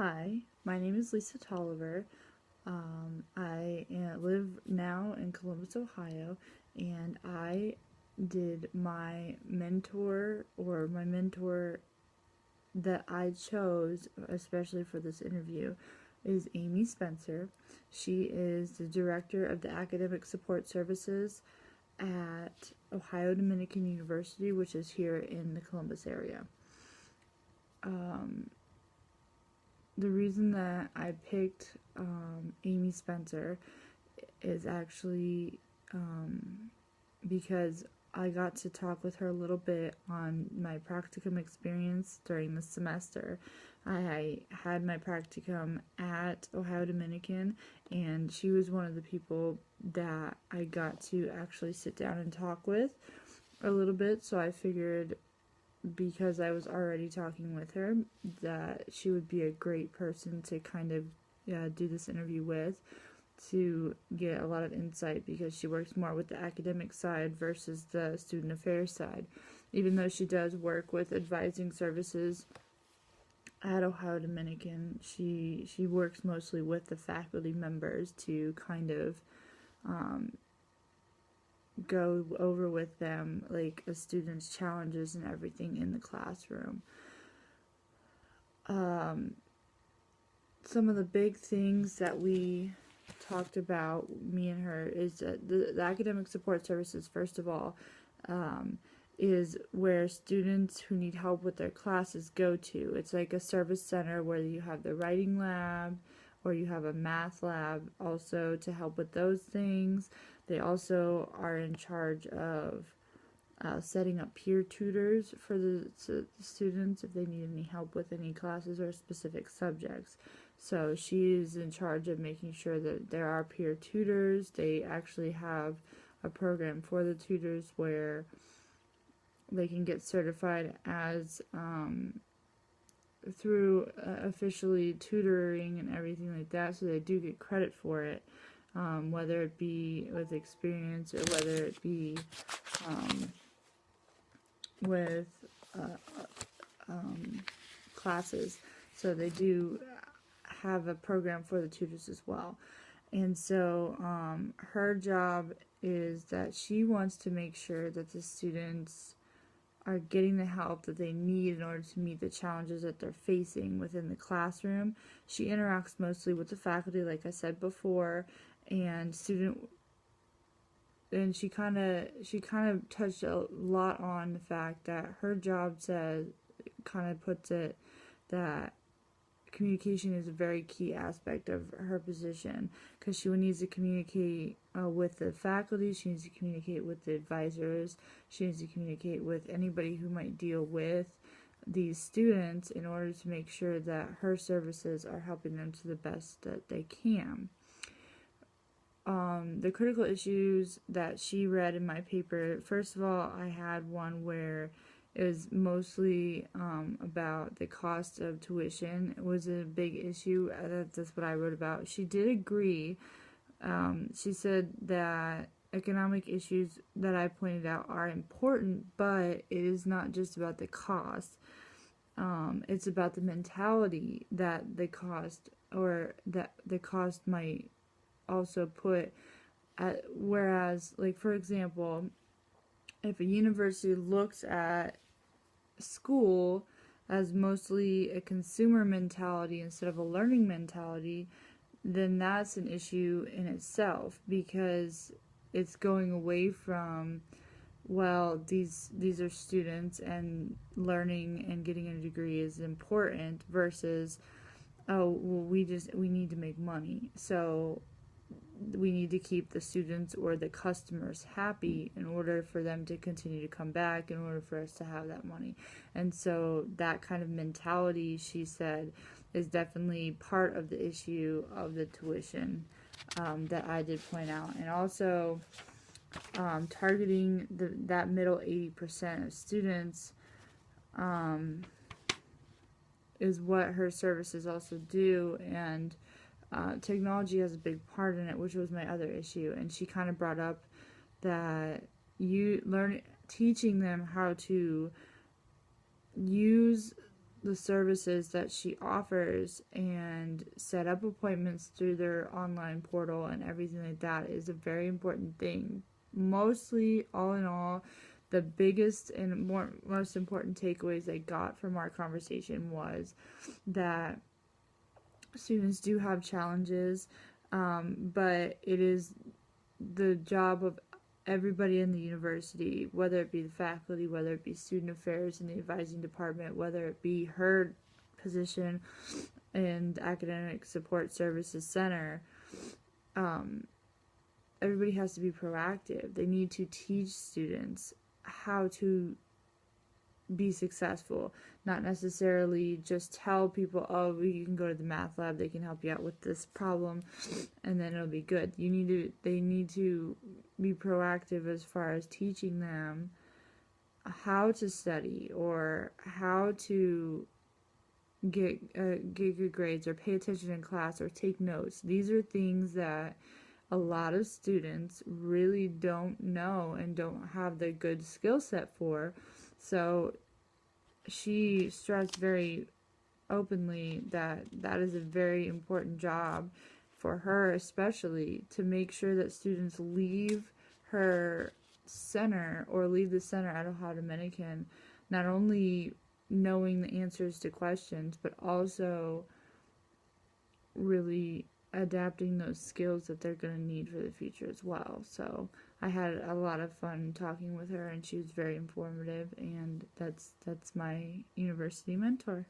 Hi, my name is Lisa Tolliver. Live now in Columbus, Ohio, and I did my mentor that I chose, especially for this interview, is Amy Spencer. She is the director of the Academic Support Services at Ohio Dominican University, which is here in the Columbus area. The reason that I picked Amy Spencer is actually because I got to talk with her a little bit on my practicum experience during the semester. I had my practicum at Ohio Dominican, and she was one of the people that I got to actually sit down and talk with a little bit, so I figured because I was already talking with her that she would be a great person to kind of do this interview with, to get a lot of insight, because she works more with the academic side versus the student affairs side. Even though she does work with advising services at Ohio Dominican, she works mostly with the faculty members to kind of go over with them like a student's challenges and everything in the classroom. Some of the big things that we talked about, me and her, is that the academic support services, first of all, is where students who need help with their classes go to. It's like a service center where you have the writing lab or you have a math lab also to help with those things. They also are in charge of setting up peer tutors for the students if they need any help with any classes or specific subjects. So she is in charge of making sure that there are peer tutors. They actually have a program for the tutors where they can get certified as through officially tutoring and everything like that, so they do get credit for it, whether it be with experience or whether it be with classes. So they do have a program for the tutors as well. And so her job is that she wants to make sure that the students are getting the help that they need in order to meet the challenges that they're facing within the classroom. She interacts mostly with the faculty, like I said before, and she kind of touched a lot on the fact that her job puts it that communication is a very key aspect of her position, because she needs to communicate with the faculty, she needs to communicate with the advisors, she needs to communicate with anybody who might deal with these students in order to make sure that her services are helping them to the best that they can. The critical issues that she read in my paper, first of all, I had one where it was mostly about the cost of tuition. It was a big issue. That's what I wrote about. She did agree. She said that economic issues that I pointed out are important, but it is not just about the cost. It's about the mentality that the cost might also put at, whereas, like, for example, if a university looks at school as mostly a consumer mentality instead of a learning mentality, then that's an issue in itself, because it's going away from, well, these are students and learning and getting a degree is important, versus, oh, well, we need to make money, so we need to keep the students or the customers happy in order for them to continue to come back, in order for us to have that money. And so that kind of mentality, she said, is definitely part of the issue of the tuition that I did point out. And also targeting that middle 80% of students is what her services also do. And technology has a big part in it, which was my other issue. And she kind of brought up that teaching them how to use the services that she offers and set up appointments through their online portal and everything like that is a very important thing. Mostly, all in all, the biggest and most important takeaways I got from our conversation was that students do have challenges, but it is the job of everybody in the university, whether it be the faculty, whether it be student affairs in the advising department, whether it be her position in the academic support services center, everybody has to be proactive. They need to teach students how to be successful, not necessarily just tell people, oh, you can go to the math lab, they can help you out with this problem and then it'll be good. They need to be proactive as far as teaching them how to study or how to get good grades or pay attention in class or take notes. These are things that a lot of students really don't know and don't have the good skill set for. So she stressed very openly that that is a very important job for her, especially to make sure that students leave her center or leave the center at Ohio Dominican not only knowing the answers to questions, but also really adapting those skills that they're going to need for the future as well. So I had a lot of fun talking with her, and she was very informative, and that's my university mentor.